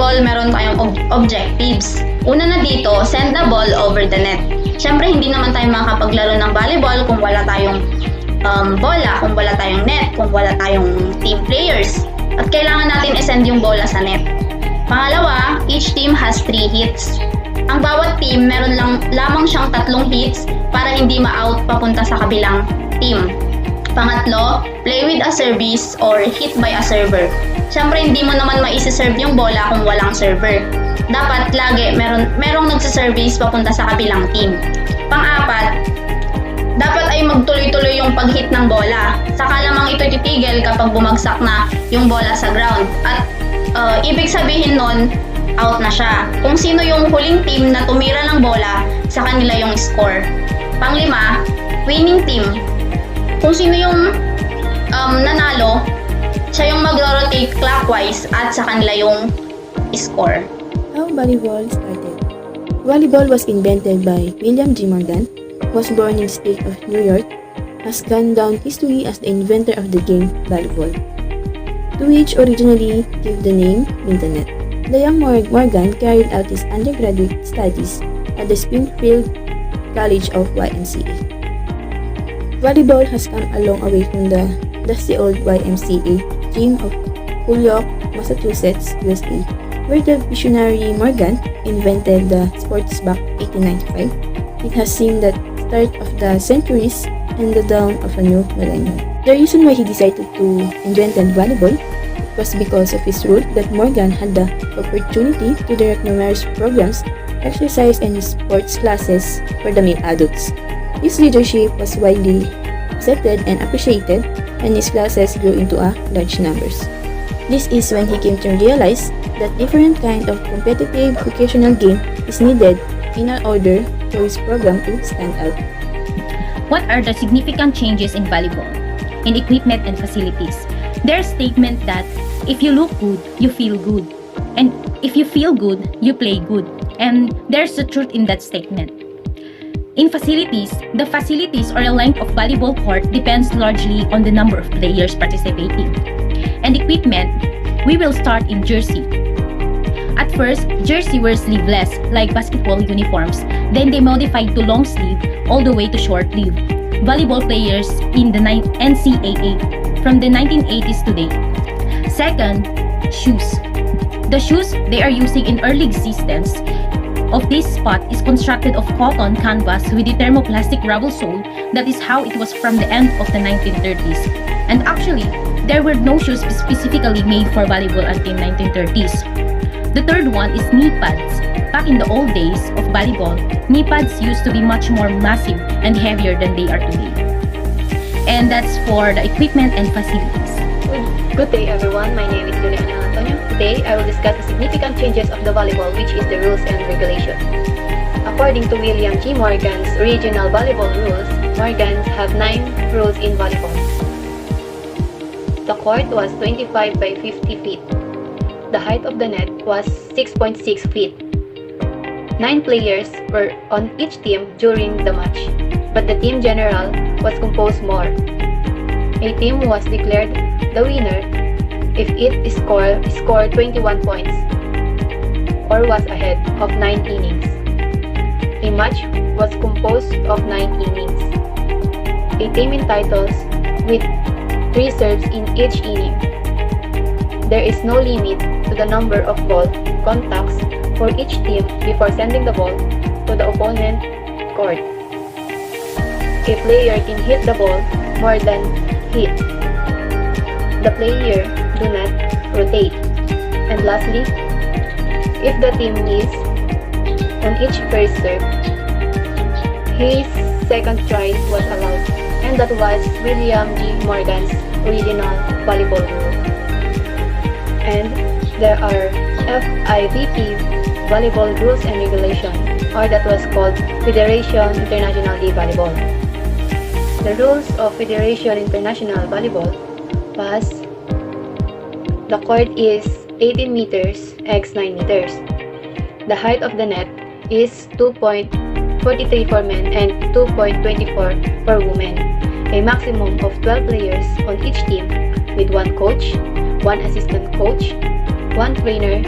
volleyball, meron tayong objectives. Una na dito, send the ball over the net. Siyempre, hindi naman tayo makapaglaro ng volleyball kung wala tayong bola, kung wala tayong net, kung wala tayong team players. At kailangan natin isend yung bola sa net. Pangalawa, each team has 3 hits. Ang bawat team, meron lamang siyang 3 hits para hindi ma-out papunta sa kabilang team. Pangatlo, play with a service or hit by a server. Siyempre, hindi mo naman maisi-serve yung bola kung walang server. Dapat lagi merong nagsiservice papunta sa kabilang team. Pang-apat, dapat ay magtuloy-tuloy yung pag-hit ng bola. Saka lamang ito titigil kapag bumagsak na yung bola sa ground. At ibig sabihin nun, out na siya. Kung sino yung huling team na tumira ng bola, sa kanila yung score. Panglima, winning team. Kung sino yung nanalo, siya yung mag-rotate clockwise at sa kanila yung score. How volleyball started. Volleyball was invented by William G. Morgan, was born in the state of New York, has gone down history as the inventor of the game volleyball, to which originally gave the name Internet. The young Morgan carried out his undergraduate studies at the Springfield College of YMCA. Volleyball has come a long way from the dusty old YMCA gym of Holyoke, Massachusetts, USA, where the visionary Morgan invented the sports back 1895. It has seen the start of the centuries and the dawn of a new millennium. The reason why he decided to invent volleyball was because of his role that Morgan had the opportunity to direct numerous programs, exercise, and sports classes for the male adults. His leadership was widely accepted and appreciated, and his classes grew into large numbers. This is when he came to realize that different kind of competitive vocational game is needed in order for his program to stand out. What are the significant changes in volleyball? In equipment and facilities. There's statement that if you look good, you feel good. And if you feel good, you play good. And there's a truth in that statement. In facilities, the facilities or the length of volleyball court depends largely on the number of players participating. And equipment, we will start in jersey. At first, jersey were sleeveless like basketball uniforms. Then they modified to long sleeve all the way to short sleeve. Volleyball players in the NCAA from the 1980s to date. Second, shoes. The shoes they are using in early existence of this spot is constructed of cotton canvas with a thermoplastic rubber sole. That is how it was from the end of the 1930s. And actually, there were no shoes specifically made for volleyball until 1930s. The third one is knee pads. Back in the old days of volleyball, knee pads used to be much more massive and heavier than they are today. And that's for the equipment and facilities. Good day everyone, my name is Juliana Antonio. Today, I will discuss the significant changes of the volleyball, which is the rules and regulations. According to William G. Morgan's original volleyball rules, Morgans have 9 rules in volleyball. The court was 25 by 50 feet. The height of the net was 6.6 feet. 9 players were on each team during the match, but the team general was composed more. A team was declared the winner if it scored 21 points or was ahead of 9 innings. A match was composed of 9 innings. A team entitles with 3 serves in each inning. There is no limit to the number of ball contacts for each team before sending the ball to the opponent court. A player can hit the ball more than hit. The player do not rotate. And lastly, if the team is on each first serve, his second try was allowed, and that was William G. Morgan's original volleyball rule. And there are FIVB volleyball rules and regulations, or that was called Federation International de Volleyball. The rules of Federation International Volleyball was the court is 18 meters x 9 meters. The height of the net is 2.43 for men and 2.24 for women. A maximum of 12 players on each team with 1 coach, 1 assistant coach, 1 trainer,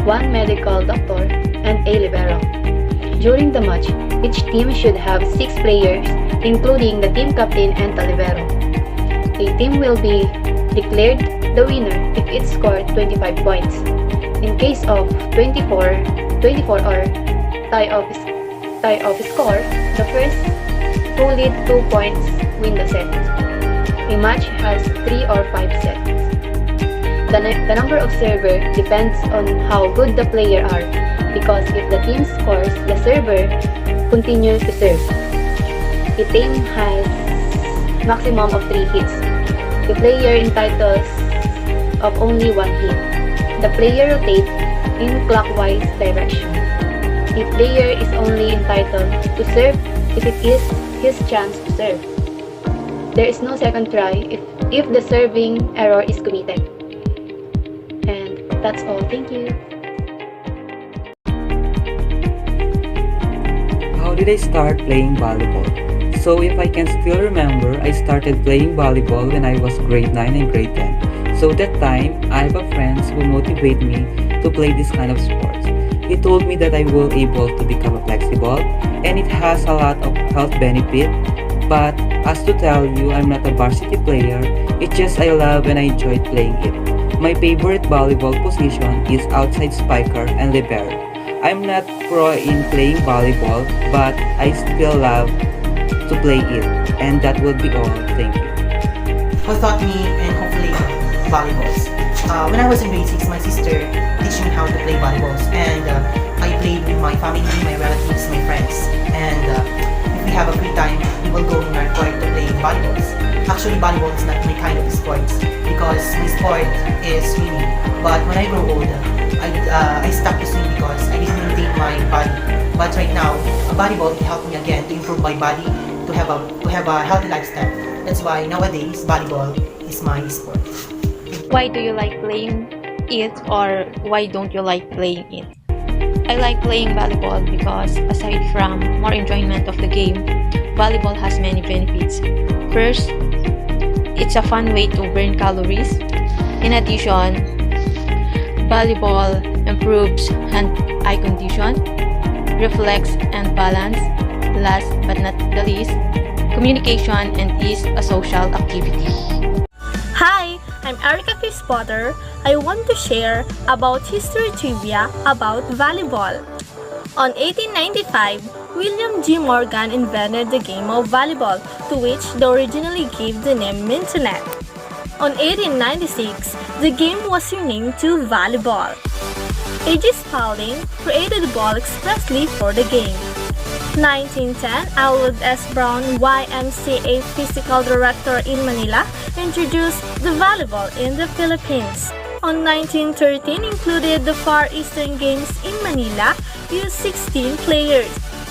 one medical doctor, and a libero. During the match, each team should have 6 players, including the team captain and the libero. A team will be declared the winner if it scored 25 points. In case of 24 or tie of score, the first who lead 2 points win the set. A match has 3 or 5 sets. The number of server depends on how good the player are, because if the team scores, the server continues to serve. A team has maximum of 3 hits. The player entitles of only 1 hit. The player rotates in clockwise direction. The player is only entitled to serve if it is his chance to serve. There is no second try if the serving error is committed. And that's all. Thank you. How did I start playing volleyball? So if I can still remember, I started playing volleyball when I was grade 9 and grade 10. So that time, I have a friends who motivate me to play this kind of sports. He told me that I will able to become a flexible and it has a lot of health benefit. But as to tell you, I'm not a varsity player. It's just I love and I enjoyed playing it. My favorite volleyball position is outside spiker and libero. I'm not pro in playing volleyball, but I still love to play it. And that would be all. Thank you. Who taught me and hopefully volleyballs. When I was in grade 6, my sister teach me how to play volleyballs, and I played with my family, my relatives, my friends, and if we have a free time, we will go in our court to play volleyballs. Actually, volleyball is not my kind of sports because my sport is swimming. But when I grow old, I stopped to swim because I didn't maintain my body. But right now, volleyball helped me again to improve my body, to have a healthy lifestyle. That's why nowadays volleyball is my sport. Why do you like playing it, or why don't you like playing it? I like playing volleyball because aside from more enjoyment of the game, volleyball has many benefits. First, it's a fun way to burn calories. In addition, volleyball improves hand-eye condition, reflex and balance. Last but not the least, communication and is a social activity. Hi, I'm Erica Potter. I want to share about history trivia about volleyball. On 1895, William G. Morgan invented the game of volleyball, to which they originally gave the name Mintonette. On 1896, the game was renamed to volleyball. A.J. Spalding created the ball expressly for the game. 1910, Alwood S. Brown, YMCA Physical Director in Manila, introduced the volleyball in the Philippines. On 1913, included the Far Eastern Games in Manila, used 16 players.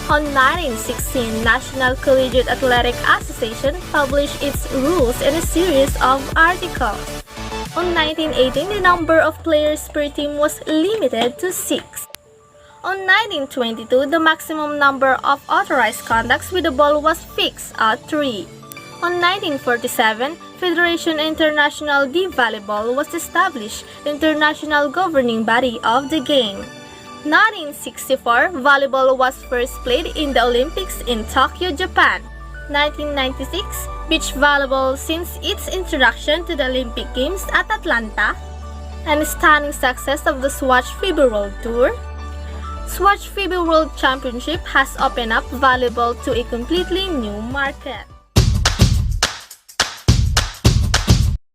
On 1916, National Collegiate Athletic Association published its rules in a series of articles. On 1918, the number of players per team was limited to 6. On 1922, the maximum number of authorized contacts with the ball was fixed at 3. On 1947, Federation International de Volleyball was established, international governing body of the game. 1964, volleyball was first played in the Olympics in Tokyo, Japan. 1996, beach volleyball since its introduction to the Olympic Games at Atlanta. And stunning success of the Swatch FIBA World Tour. Swatch FIBA World Championship has opened up volleyball to a completely new market.